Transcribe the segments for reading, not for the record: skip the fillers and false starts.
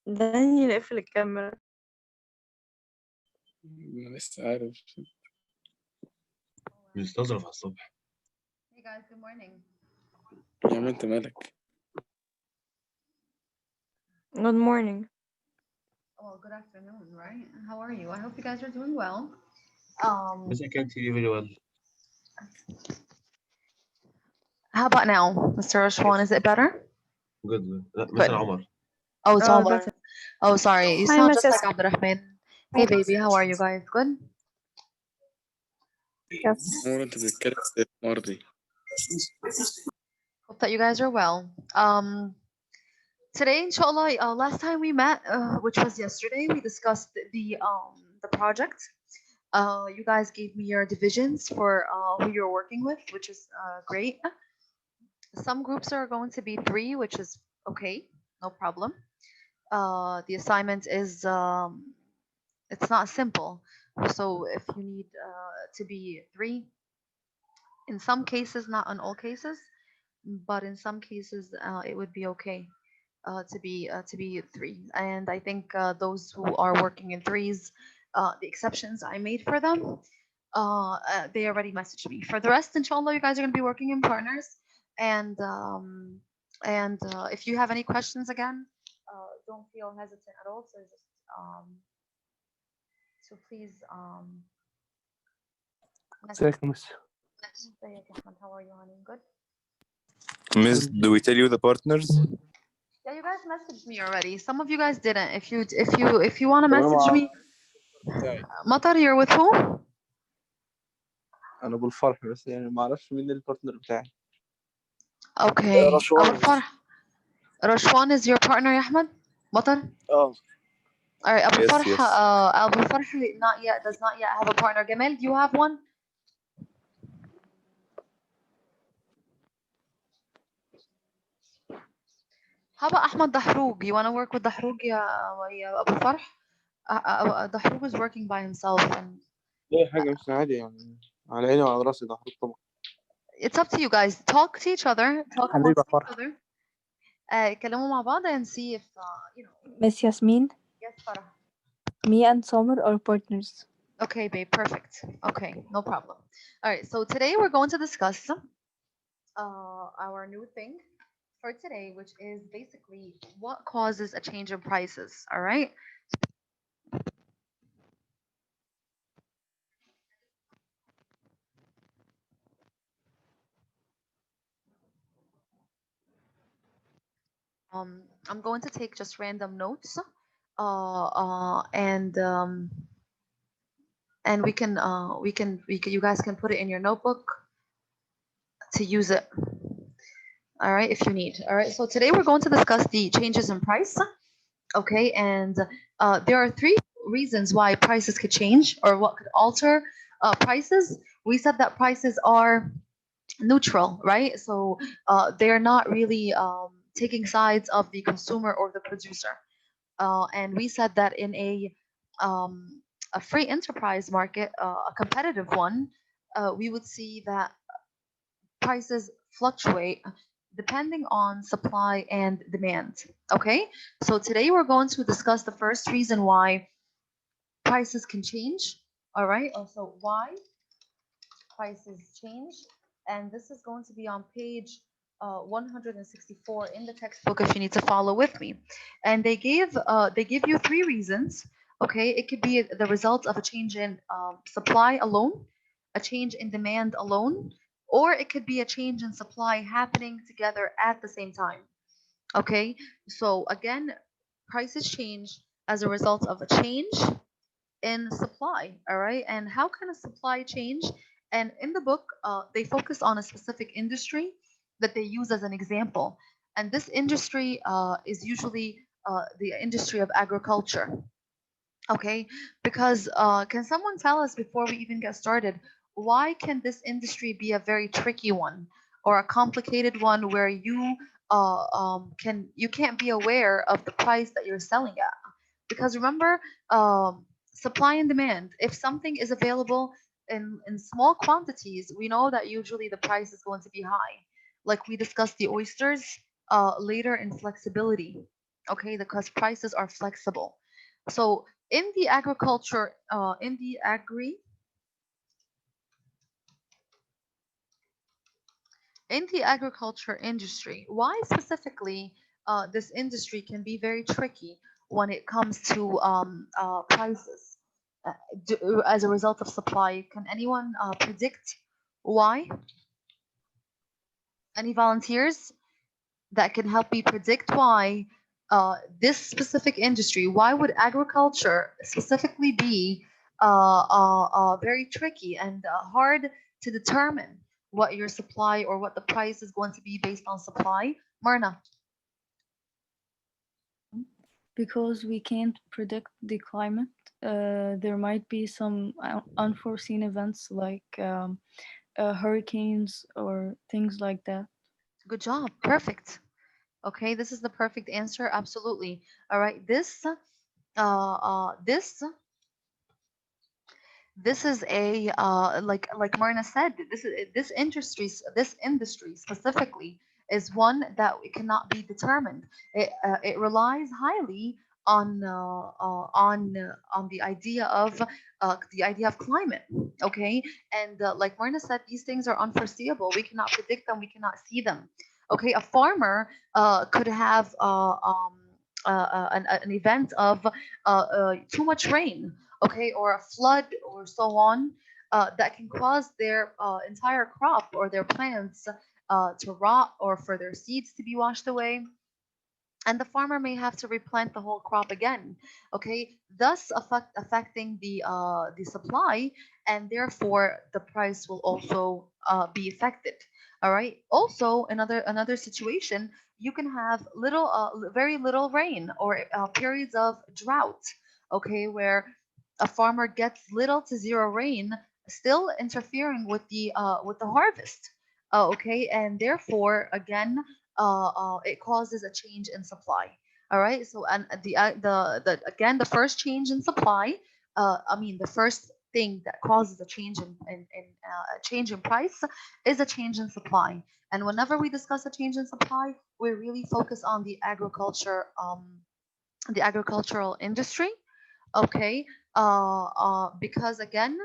دانيال اقفل الكاميرا. أنا لسه عارف. بيستظرف على الصبح. Hey guys, good morning. يا عم أنت مالك؟ Good morning. Well, good afternoon, right? How are you? I hope you guys are doing well. Yes, I can see you very well. How about now, Mr. Rashwan? Is it better? Good, good. لا مثلا عمر. Oh, it's Oh, Omar. better. Oh, sorry. You Hi, sound just Mrs. like Abdurrahman. Hey, baby. How are you guys? Good? Yes. عمر أنت بتتكلم زي مرضي. Hope that you guys are well. Today, inshallah, last time we met, which was yesterday, we discussed the project. You guys gave me your divisions for who you're working with, which is great. Some groups are going to be 3, which is okay, no problem. The assignment is it's not simple, so if you need to be 3, in some cases, not in all cases, but in some cases it would be okay to be 3. And I think those who are working in 3s, the exceptions I made for them, they already messaged me. For the rest, inshallah, you guys are going to be working in partners. And if you have any questions, again, don't feel hesitant at all to just please ازيك يا مس؟ ازيك يا احمد. How are you, honey? Good. Miss, do we tell you the partners? Yeah, you guys messaged me already. Some of you guys didn't. If you want to message me, Matar, you're with who? انا ابو الفرح، بس يعني ما اعرفش مين البارتنر بتاعي. Okay. رشوان. Abu Farh. Rashwan is your partner, ya Ahmed? Matar? اه All right, Abu Yes, Farh, yes. Abu Farh does not yet have a partner. Gamal, do you have one? How about Ahmed Dahroug? You want to work with Dahroug, ya Abu Farh? Dahroug is working by himself, and اي حاجه مش عادي يعني، على عيني وعلى راسي ده حضرتك طبعا. it's up to you guys. Talk to each other. Talk حبيبي amongst يا each فرح. other. كلموا مع بعض and see if you know. Miss Yasmin, Yes, Farah. me and Summer are partners. Okay, babe, perfect. Okay, no problem. All right, so today we're going to discuss our new thing for today, which is basically what causes a change in prices. All right. I'm going to take just random notes, and we can you guys can put it in your notebook to use it. All right, if you need. All right, so today we're going to discuss the changes in price. Okay, and there are 3 reasons why prices could change or what could alter prices. We said that prices are neutral, right? So they're not really taking sides of the consumer or the producer. And we said that in a free enterprise market, a competitive one, we would see that prices fluctuate depending on supply and demand. Okay, so today we're going to discuss the first reason why prices can change. All right, also why prices change, and this is going to be on page 164 in the textbook if you need to follow with me. And they give you 3 reasons. Okay, it could be the result of a change in supply alone, a change in demand alone, or it could be a change in supply happening together at the same time. Okay, so again, prices change as a result of a change in supply. All right, and how can a supply change? And in the book, they focus on a specific industry that they use as an example, and this industry is usually the industry of agriculture. Okay, because can someone tell us before we even get started, why can this industry be a very tricky one or a complicated one where you can't be aware of the price that you're selling at? Because remember, supply and demand. If something is available in small quantities, we know that usually the price is going to be high. Like we discussed the oysters later in flexibility. Okay, because prices are flexible. So in the agriculture, in the agriculture industry, why specifically this industry can be very tricky when it comes to prices as a result of supply? Can anyone predict why? Any volunteers that can help me predict why this specific industry, why would agriculture specifically be very tricky and hard to determine what your supply or what the price is going to be based on supply? Marna. Because we can't predict the climate. There might be some unforeseen events like hurricanes or things like that. Good job. Perfect. Okay, this is the perfect answer. Absolutely. All right. This is a like Marna said, this industry specifically is one that cannot be determined. It relies highly on the idea of climate. Okay, and like Marna said, these things are unforeseeable. We cannot predict them. We cannot see them. Okay, a farmer could have an event of too much rain, okay, or a flood or so on, that can cause their entire crop or their plants to rot or for their seeds to be washed away. And the farmer may have to replant the whole crop again, okay, thus affecting the supply, and therefore the price will also be affected. All right. Also, another situation, you can have very little rain or periods of drought, okay, where a farmer gets little to zero rain, still interfering with the harvest. Okay, and therefore again it causes a change in supply. All right. So and the again the first change in supply, I mean the first thing that causes a change in a change in price is a change in supply. And whenever we discuss a change in supply, we really focus on the agricultural industry. Okay. Because again,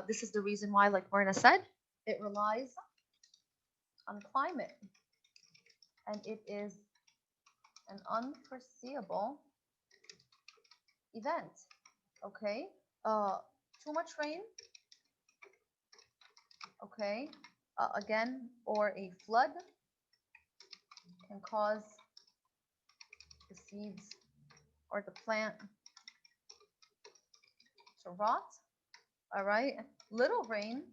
this is the reason why, like Marna said, it relies on climate, and it is an unforeseeable event. Okay, too much rain, okay, again, or a flood can cause the seeds or the plant to rot. All right, little rain,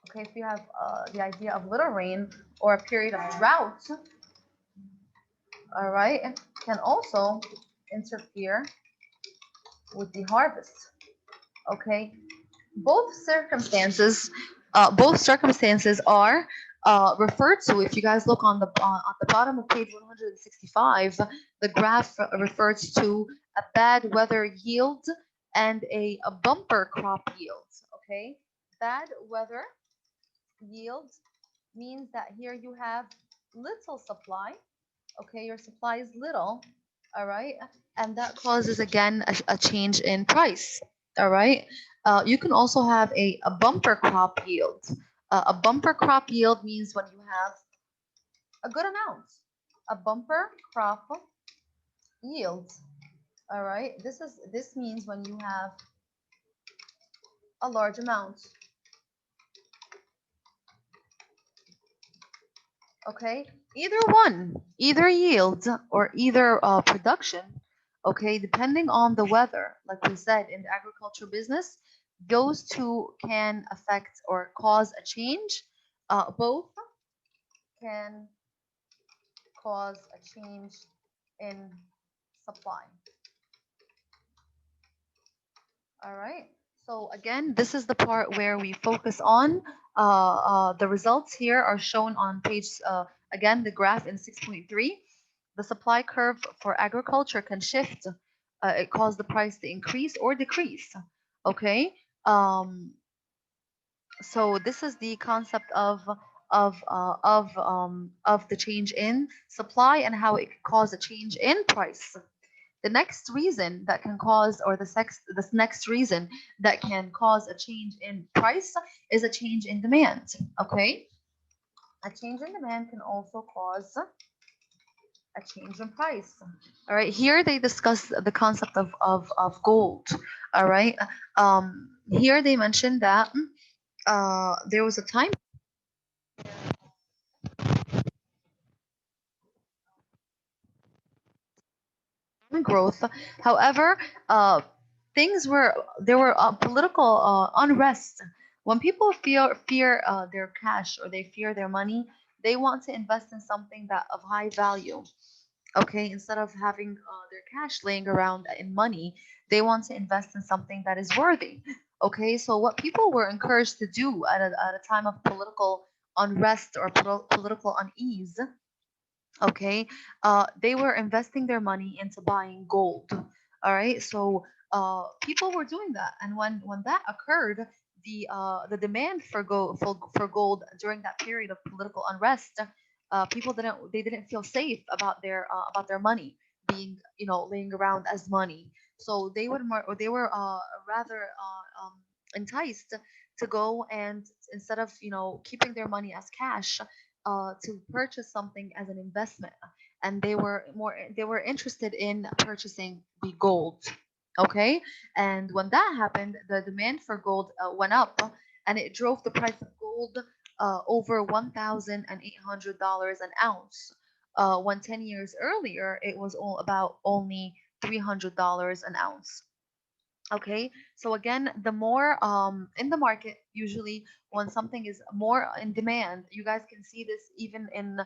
okay, if you have the idea of little rain or a period of drought, all right, can also interfere with the harvest. Okay, both circumstances are referred to. If you guys look on the at the bottom of page 165, the graph refers to a bad weather yield and a bumper crop yield. Okay, bad weather yield means that here you have little supply. Okay, your supply is little. All right, and that causes again a change in price. All right, you can also have a bumper crop yield. A bumper crop yield means when you have a good amount. A bumper crop yield. All right, this means when you have a large amount. Okay, either yield or either production, okay, depending on the weather, like we said in the agriculture business, those two can affect or cause a change. Both can cause a change in supply. All right. So again, this is the part where we focus on the results here are shown on page, again, the graph in 6.3. The supply curve for agriculture can shift. It causes the price to increase or decrease. Okay. So this is the concept of of the change in supply and how it can cause a change in price. The next reason that can cause, or this next reason that can cause a change in price is a change in demand. Okay, a change in demand can also cause a change in price. All right, here they discuss the concept of gold. All right, here they mentioned that there was a time growth. However, there were political unrest. When people fear their cash, or they fear their money, they want to invest in something that of high value. Okay, instead of having their cash laying around in money, they want to invest in something that is worthy. Okay, so what people were encouraged to do at a time of political unrest or political unease, okay, they were investing their money into buying gold. All right, so people were doing that, and when that occurred, the demand for gold during that period of political unrest, people didn't feel safe about their money being, laying around as money. So they were rather enticed to go, and instead of keeping their money as cash, to purchase something as an investment, and they were interested in purchasing the gold. Okay, and when that happened, the demand for gold went up, and it drove the price of gold over $1,800 an ounce. When 10 years earlier, it was about only $300 an ounce. Okay, so again, the more in the market, usually when something is more in demand, you guys can see this even in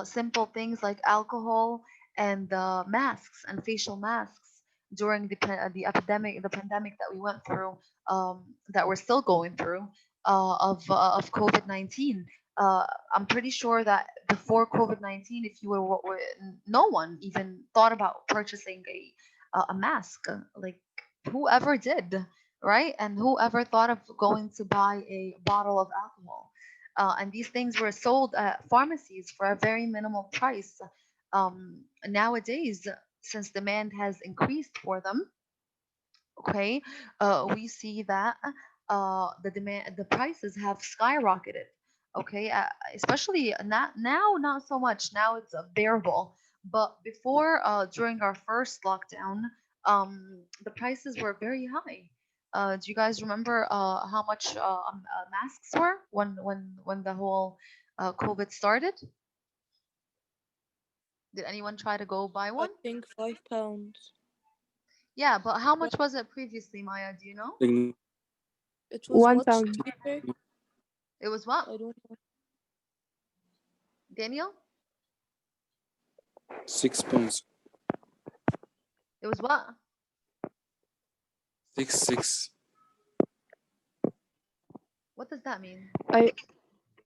simple things like alcohol and masks and facial masks during the pandemic that we went through, that we're still going through, of COVID-19. I'm pretty sure that before COVID-19, if you no one even thought about purchasing a mask, like whoever did, right? And whoever thought of going to buy a bottle of alcohol? And these things were sold at pharmacies for a very minimal price. Nowadays, since demand has increased for them, okay, we see that the prices have skyrocketed. Okay, especially not now, not so much. Now it's bearable, but before, during our first lockdown, the prices were very high. Do you guys remember how much masks were when the whole COVID started? Did anyone try to go buy I one? think £5. Yeah, but how much was it previously, Maya? Do you know? It was £1. what? Okay, It was what? I don't know. Daniel? 6 pounds. It was what? 6. What does that mean?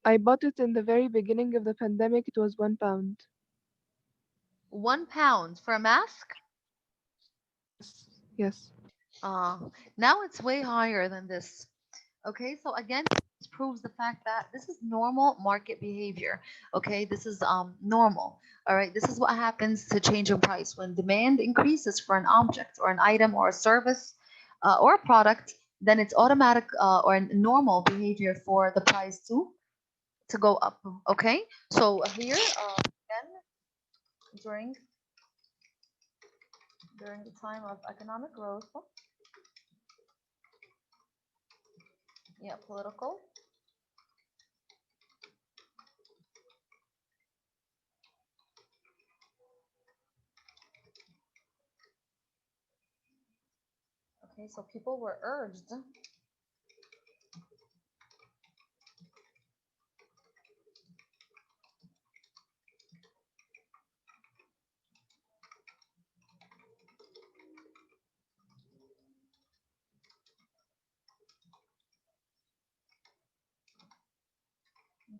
I bought it in the very beginning of the pandemic. It was £1. £1 for a mask? Yes. Now it's way higher than this. Okay, so again, this proves the fact that this is normal market behavior. Okay, this is normal. All right, this is what happens to change in price when demand increases for an object or an item or a service or a product. Then it's automatic or normal behavior for the price to go up. Okay, so here again, during the time of economic growth, yeah, political. Okay, so people were urged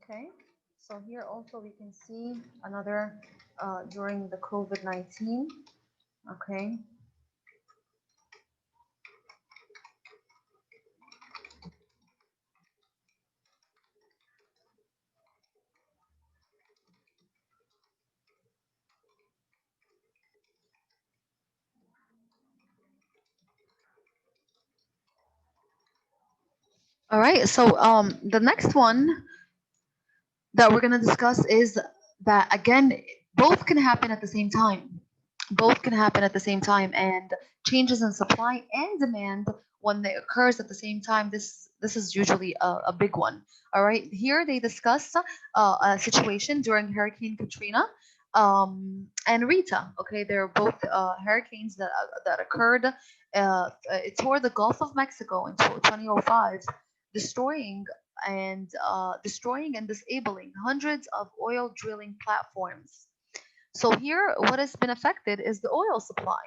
okay, so here also we can see another during the COVID-19. Okay, All right. So the next one that we're going to discuss is that again, both can happen at the same time. Both can happen at the same time, and changes in supply and demand when they occurs at the same time. This is usually a big one. All right. Here they discuss a situation during Hurricane Katrina and Rita. Okay, they're both hurricanes that occurred. It toward the Gulf of Mexico in 2005, destroying and disabling hundreds of oil drilling platforms. So here, what has been affected is the oil supply.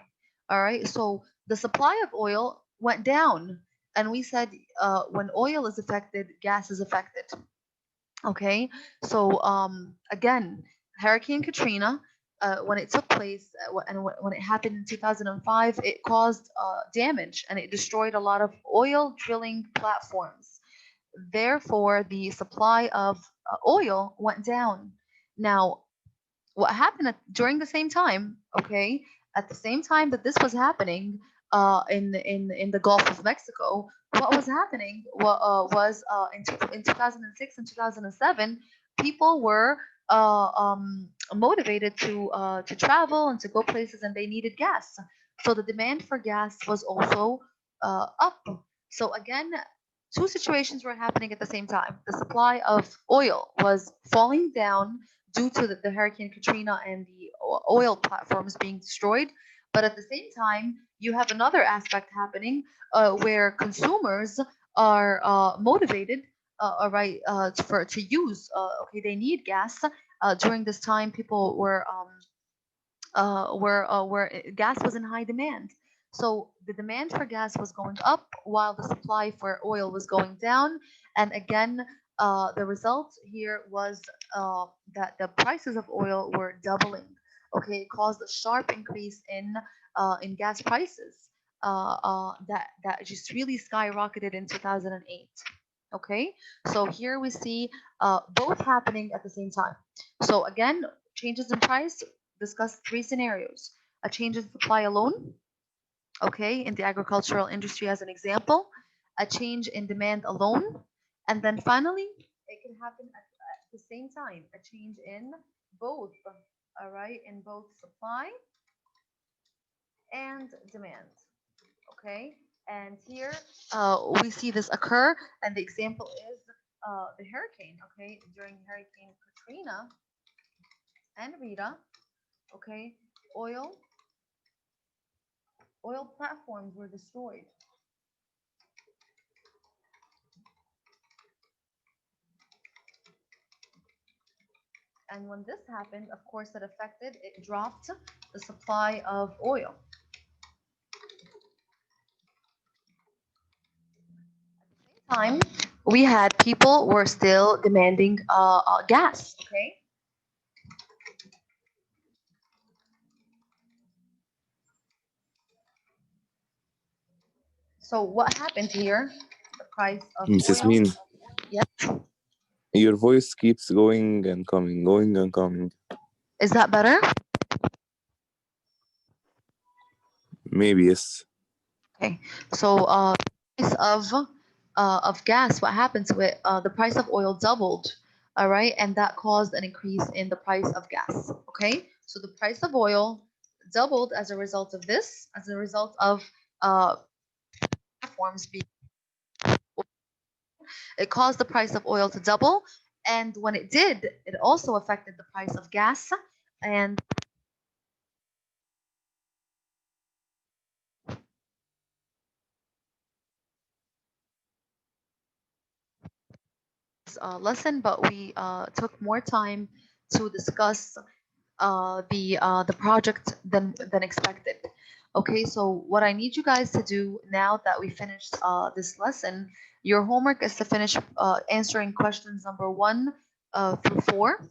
All right, so the supply of oil went down, and we said when oil is affected, gas is affected. Okay, so again, Hurricane Katrina, when it took place and when it happened in 2005, it caused damage and it destroyed a lot of oil drilling platforms. Therefore, the supply of oil went down. Now, what happened during the same time, okay, at the same time that this was happening in the Gulf of Mexico, what was happening was in 2006 and 2007, people were motivated to travel and to go places, and they needed gas. So the demand for gas was also up. So again, two situations were happening at the same time. The supply of oil was falling down due to the Hurricane Katrina and the oil platforms being destroyed. But at the same time, you have another aspect happening where consumers are motivated, right, to use. Okay, they need gas. During this time, people where gas was in high demand. So the demand for gas was going up while the supply for oil was going down. And again, the result here was that the prices of oil were doubling. Okay, it caused a sharp increase in gas prices that just really skyrocketed in 2008. Okay, so here we see both happening at the same time. So again, changes in price, discuss three scenarios: a change in supply alone, okay, in the agricultural industry as an example, a change in demand alone, and then finally, it can happen at the same time, a change in both, all right, in both supply and demand, okay? And here we see this occur, and the example is the hurricane, okay, during Hurricane Katrina and Rita, okay, oil platforms were destroyed. And when this happened, of course, it dropped the supply of oil. At the same time, we had people were still demanding gas, okay? So what happened here? The price of Mrs. oil. Min, Yes. your voice keeps going and coming, going and coming. Is that better? Maybe yes. Okay. So price of gas, what happened to it? The price of oil doubled, all right, and that caused an increase in the price of gas. Okay, so the price of oil doubled as a result of this, as a result of platforms being. It caused the price of oil to double, and when it did, it also affected the price of gas and. Lesson, but we took more time to discuss the project than expected. Okay, so what I need you guys to do now that we finished this lesson, your homework is to finish answering questions number 1 through 4.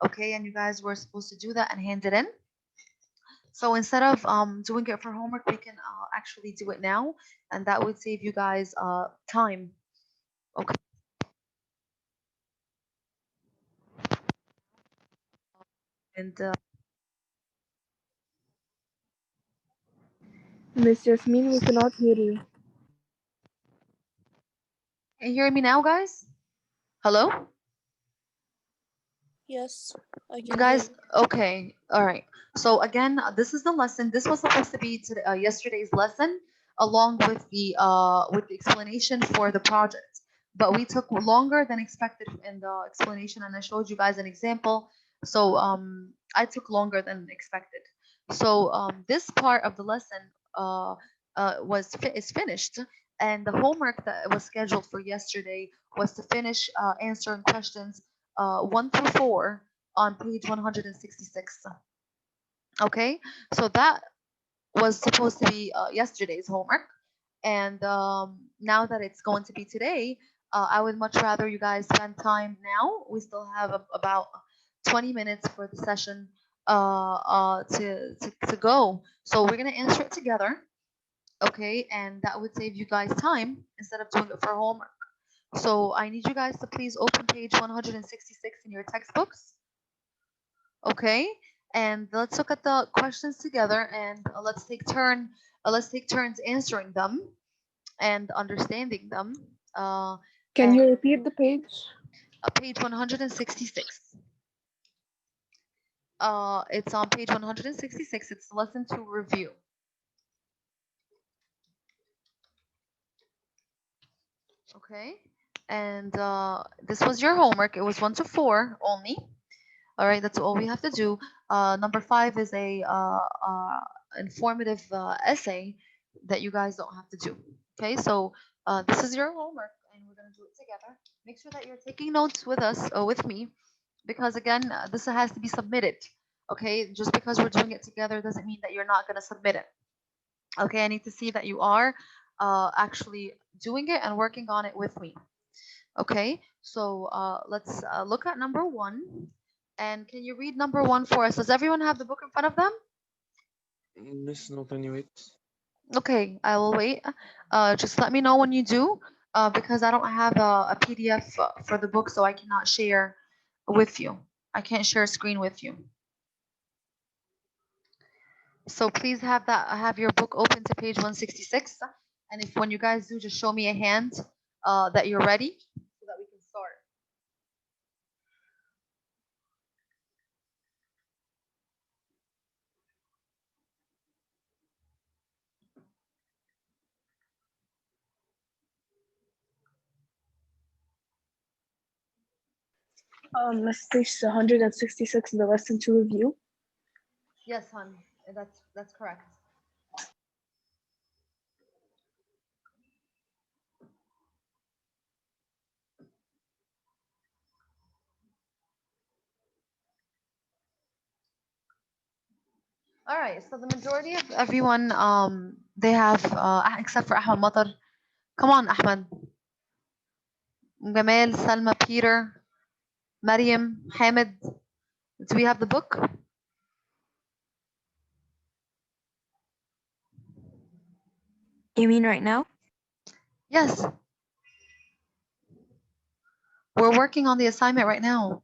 Okay, and you guys were supposed to do that and hand it in. So instead of doing it for homework, we can actually do it now, and that would save you guys time. Okay. And Miss Yasmin, we cannot hear you. Can you hear me now, guys? Hello? Yes, I You can guys, hear. okay, all right. So again, this is the lesson. This was supposed to be yesterday's lesson, along with the explanation for the project. But we took longer than expected in the explanation, and I showed you guys an example. So I took longer than expected. So this part of the lesson is finished, and the homework that was scheduled for yesterday was to finish answering questions 1 through 4 on page 166. Okay, so that was supposed to be yesterday's homework, and now that it's going to be today, I would much rather you guys spend time now. We still have about 20 minutes for the session to go. So we're gonna answer it together, okay? And that would save you guys time instead of doing it for homework. So I need you guys to please open page 166 in your textbooks. Okay, and let's look at the questions together, and let's take turns answering them and understanding them. Can And you repeat the page? page 166. It's on page 166. It's lesson 2 review. Okay, and this was your homework. It was 1 to 4 only. All right, that's all we have to do. Number 5 is a informative essay that you guys don't have to do. Okay, so this is your homework, and we're gonna do it together. Make sure that you're taking notes with us or with me, because again, this has to be submitted. Okay, just because we're doing it together doesn't mean that you're not gonna submit it. Okay, I need to see that you are actually doing it and working on it with me. Okay, so let's look at number 1. And can you read number 1 for us? Does everyone have the book in front of them? Miss, no, can you wait? Okay, I will wait. Just let me know when you do, because I don't have a PDF for the book, so I cannot share with you. I can't share a screen with you. So please have your book open to page 166. And if when you guys do, just show me a hand that you're ready so that we can start. Let's page 166, the lesson to review. Yes, hon, that's correct. All right, so the majority of everyone, they have, except for Ahmed Matar. Come on, Ahmed. Gamal, Salma, Peter, Mariam, Hamid. Do we have the book? You mean right now? Yes. We're working on the assignment right now.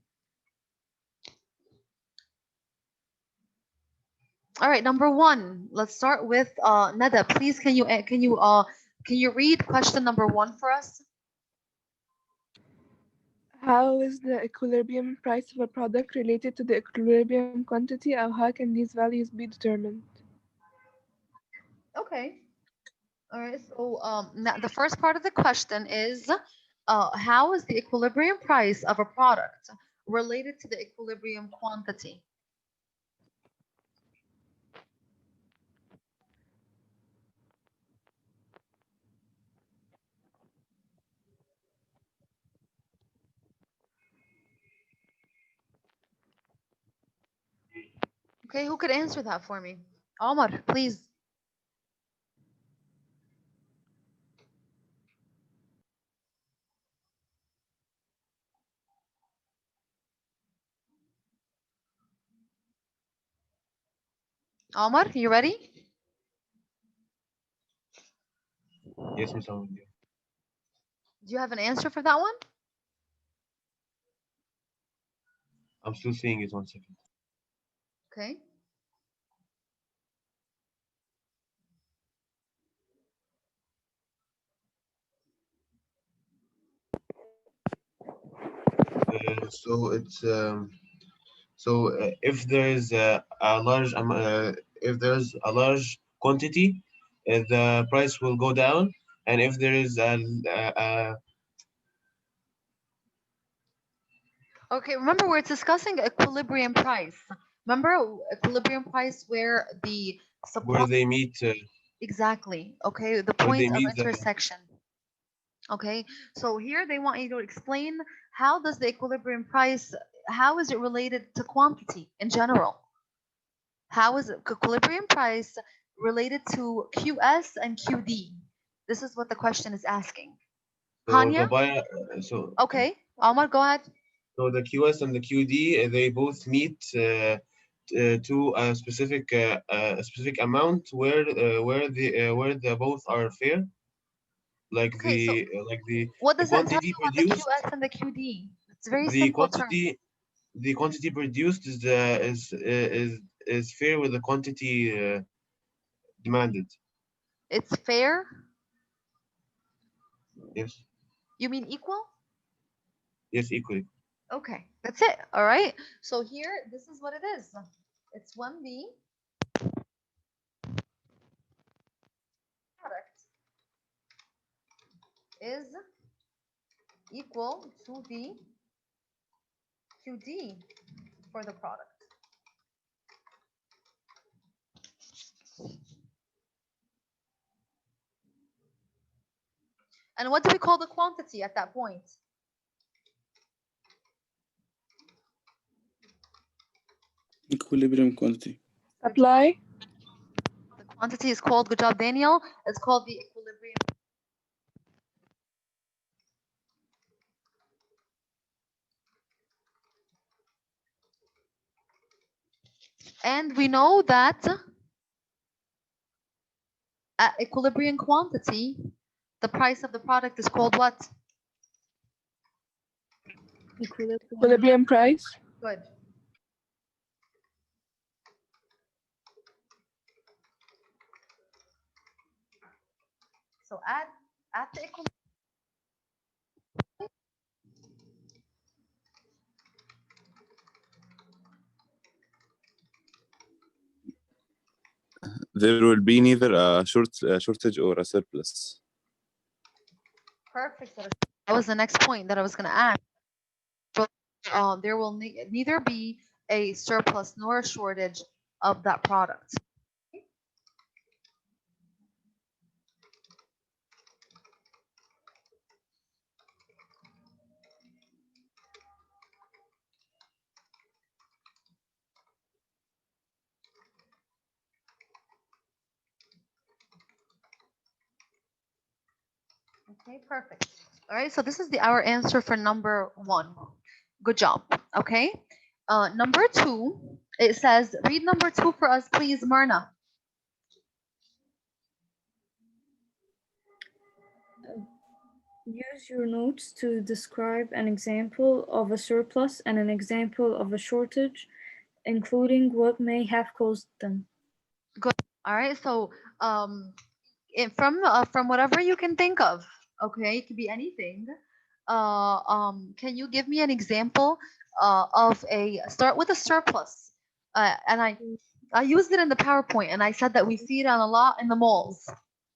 All right, number 1. Let's start with Nada. Please, can you read question number 1 for us? How is the equilibrium price of a product related to the equilibrium quantity, or how can these values be determined? Okay. All right. So now the first part of the question is, how is the equilibrium price of a product related to the equilibrium quantity? Okay, who could answer that for me? Omar, please. Omar, you ready? Yes, Miss Amelia. Do you have an answer for that one? I'm still seeing it. 1 second. Okay. So it's if there is a large if there's a large quantity, the price will go down, and if there is a Okay, remember we're discussing equilibrium price. Remember equilibrium price where the supply where they meet exactly. Okay, the where they point of meet the intersection. Okay, so here they want you to explain how does the equilibrium price, how is it related to quantity in general? How is equilibrium price related to QS and QD? This is what the question is asking. so Hanya? the buyer Okay, Omar, go ahead. so the QS and the QD they both meet to a specific amount where the both are fair, like Okay, so the what does that tell quantity you about the produced, QS and the QD? It's very the simple term. quantity produced is fair with the quantity demanded. It's fair? Yes, You mean equal? yes, equally. Okay, that's it. All right. So here, this is what it is. It's 1B product is equal to the QD for the product. And what do we call the quantity at that point? Equilibrium quantity. Supply. The quantity is called, good job, Daniel. It's called the equilibrium. And we know that at equilibrium quantity, the price of the product is called what? Equilibrium price. Good. So at the equilibrium. There will be neither a shortage or a surplus. Perfect. That was the next point that I was going to ask. So, there will neither be a surplus nor a shortage of that product. Okay, perfect. All right, so this is our answer for number 1. Good job. Okay. Number 2, it says, read number 2 for us, please, Myrna. Use your notes to describe an example of a surplus and an example of a shortage, including what may have caused them. Good. All right, so from whatever you can think of, okay, it could be anything. Can you give me an example of start with a surplus? And I used it in the PowerPoint, and I said that we see it on a lot in the malls.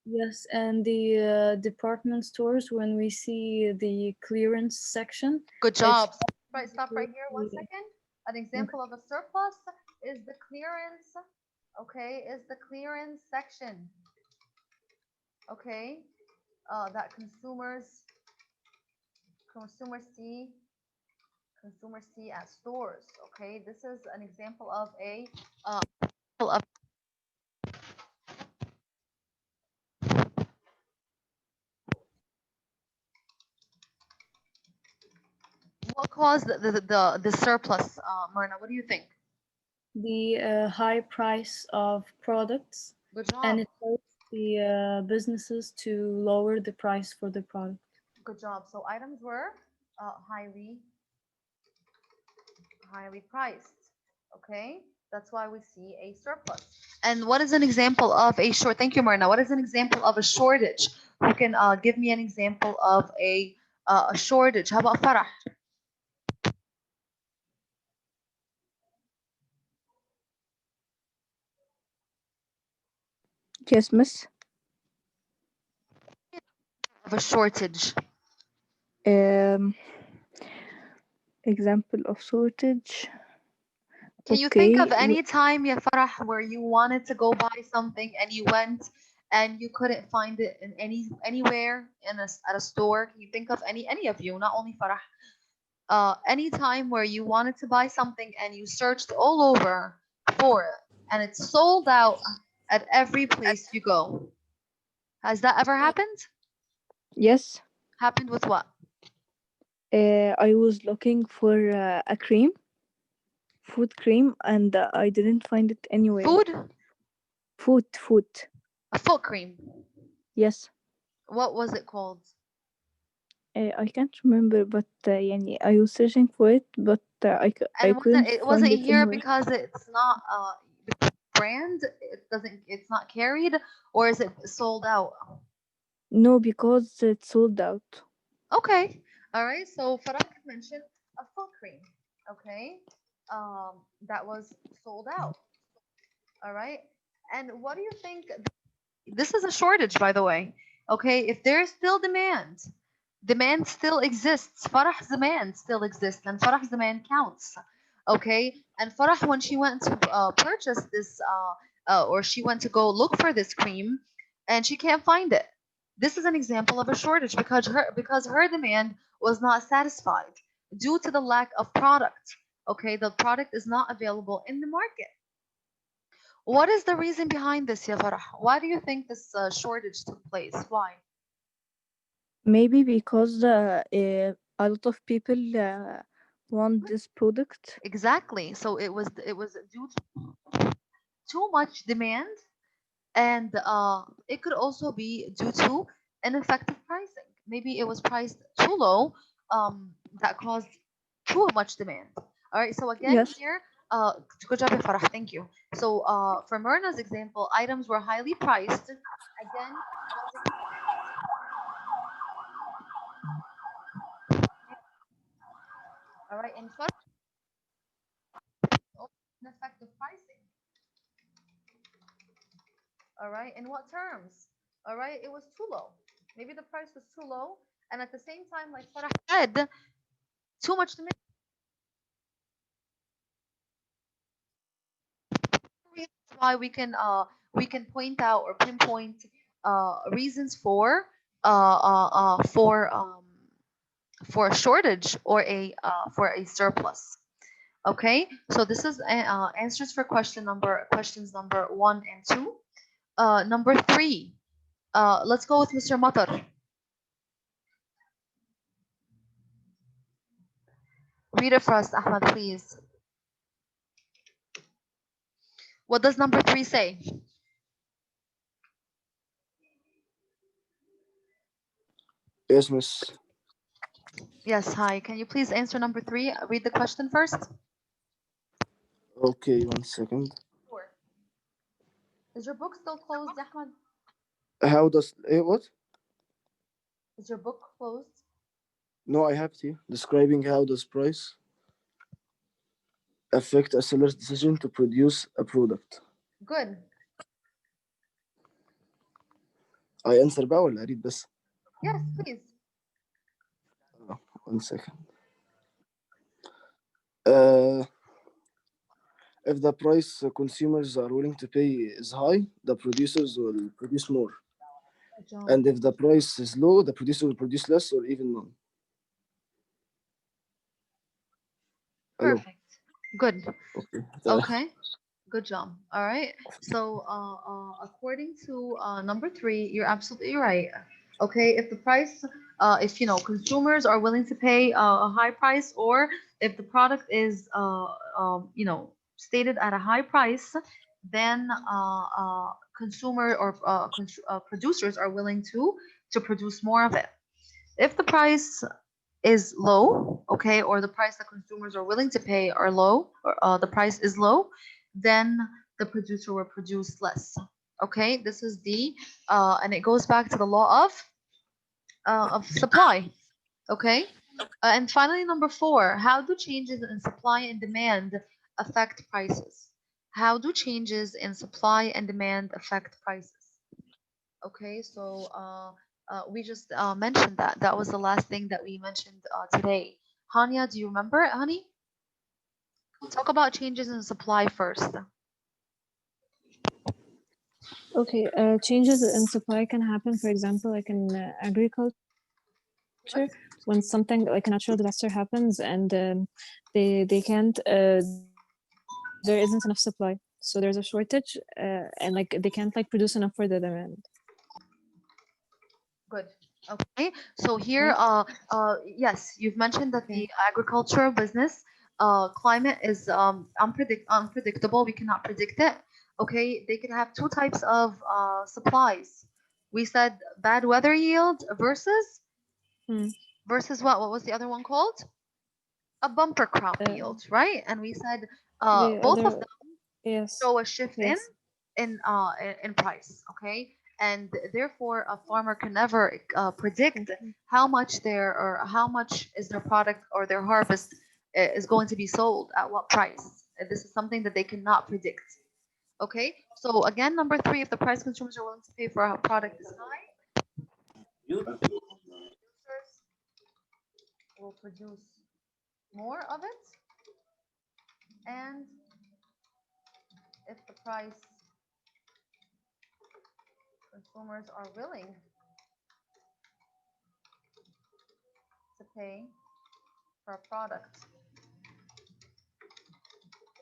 Yes, and the department stores when we see the clearance section. Good job. Right, stop right here 1 Yeah. second. An example of a surplus is the clearance, okay, is the clearance section. Okay, that consumers see at stores. Okay, this is an example of a what caused the surplus, Myrna? What do you think? The high price of products. Good job. And it helps the businesses to lower the price for the product. Good job. So items were highly priced. Okay, that's why we see a surplus. And what is an example of a short? Thank you, Myrna. What is an example of a shortage? Who can give me an example of a shortage? How about Farah? Yes, miss. Of a shortage. Example of shortage. Can you think of Okay. any time, ya Farah, where you wanted to go buy something and you went and you couldn't find it in anywhere at a store? Can you think of any of you, not only Farah? Any time where you wanted to buy something and you searched all over for it and it's sold out at every place you go. Has that ever happened? Yes. Happened with what? I was looking for a cream, food cream, and I didn't find it anywhere. Food. A foot cream. Yes. What was it called? I can't remember, but يعني I was searching for it, but I And couldn't it find wasn't it here anywhere. because it's not brand. It's not carried, or is it sold out? No, because it's sold out. Okay. All right. So Farah mentioned a foot cream. Okay. That was sold out. All right. And what do you think? This is a shortage, by the way. Okay. If there's still demand, demand still exists. Farah's demand still exists, and Farah's demand counts. Okay. And Farah, when she went to purchase this, or she went to go look for this cream, and she can't find it. This is an example of a shortage because her demand was not satisfied due to the lack of product. Okay, the product is not available in the market. What is the reason behind this, ya Farah? Why do you think this shortage took place? Why? Maybe because a lot of people want this product. Exactly. So it was due to too much demand, and it could also be due to ineffective pricing. Maybe it was priced too low, that caused too much demand. All right. So again, Yes. here, good job, ya Farah. Thank you. So for Myrna's example, items were highly priced. Again, causing all right, and ineffective pricing. All right, in what terms? All right, it was too low. Maybe the price was too low, and at the same time, like Farah said, too much demand. That's why we can point out or pinpoint reasons for a shortage or for a surplus. Okay, so this is answers for questions number 1 and 2. Number 3. Let's go with Mr. Matar. Read it for us, Ahmed, please. What does number 3 say? Yes, miss. Yes, hi. Can you please answer number 3? Read the question first. Okay, 1 second. Sure. Is your book still closed, Ahmed? How does what? Is your book closed? No, I have to describing how does price affect a seller's decision to produce a product. Good. I answer بقى ولا أريد بس؟ Yes, please. 1 second. If the price consumers are willing to pay is high, the producers will produce more. And if the price is low, the producer will produce less or even none. Perfect. Good. Okay. Okay. Good job. All right. So, according to number 3, you're absolutely right. Okay. If the price, if consumers are willing to pay a high price, or if the product is, stated at a high price, then consumer or producers are willing to produce more of it. If the price is low, okay, or the price that consumers are willing to pay are low, or the price is low, then the producer will produce less. Okay, this is and it goes back to the law of supply. Okay, and finally, number 4, how do changes in supply and demand affect prices? How do changes in supply and demand affect prices? Okay, so we just mentioned that. That was the last thing that we mentioned today. Hania, do you remember it, honey? Talk about changes in supply first. Okay, changes in supply can happen, for example, like in agriculture, when something like a natural disaster happens and they can't, there isn't enough supply. So there's a shortage and like they can't like produce enough for the demand. Good. Okay. So here, Right. yes, you've mentioned that the Okay. agricultural business climate is unpredictable. We cannot predict it. Okay. They can have two types of supplies. We said bad weather yield versus Hmm. versus what? What was the other one called? A bumper crop yield, right? And we said The both of other, them yes, show a shift yes. in price. Okay. And therefore a farmer can never predict Okay. how much their or how much is their product or their harvest is going to be sold at what price. This is something that they cannot predict. Okay. So again, number three, if the price consumers are willing to pay for a product is high, producers will produce more of it. And if the price consumers are willing to pay for a product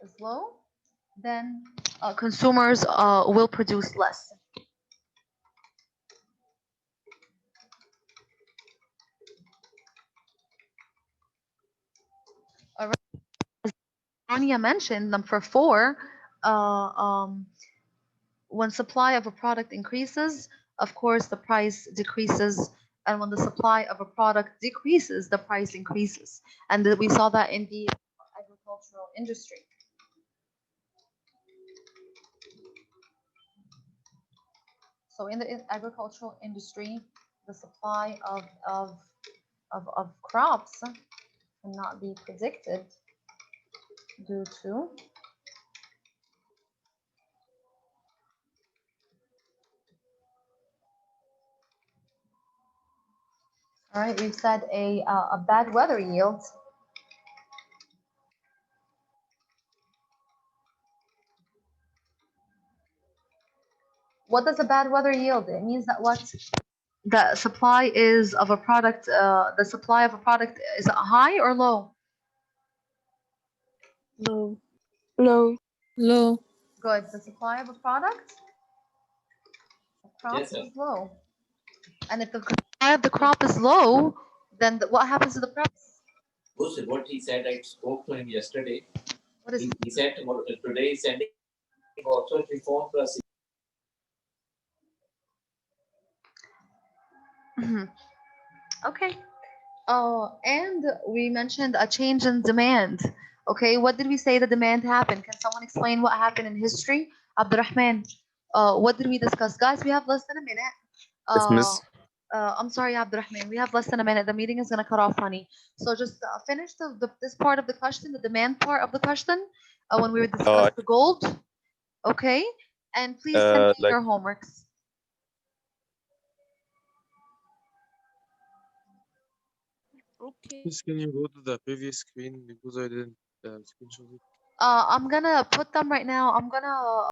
is low, then consumers will produce less. All right. As Anya mentioned, number four, uh, um, when supply of a product increases, of course, the price decreases. And when the supply of a product decreases, the price increases. And we saw that in the agricultural industry. So in the agricultural industry, the supply of crops cannot be predicted due to all right, we've said a bad weather yield. What does a bad weather yield? It means that what the supply is of a product, the supply of a product is high or low? Low. Low. Low. Good. The supply of a product, a crop is low. And if the supply of the crop is low, then what happens to the price? What he said, I spoke to him yesterday. What is He said today he's sending also reform plus. okay. Oh, and we mentioned a change in demand. Okay, what did we say the demand happened? Can someone explain what happened in history? Abdurrahman, what did we discuss? Guys, we have less than a minute. Yes, Uh, miss. I'm sorry, Abdurrahman, we have less than a minute. The meeting is going to cut off, honey. So just finish this part of the question, the demand part of the question, when we discuss the gold. Okay, and please send me like your homeworks. Okay. Please, can you go to the previous screen because I didn't screenshot it? I'm gonna put them right now. I'm gonna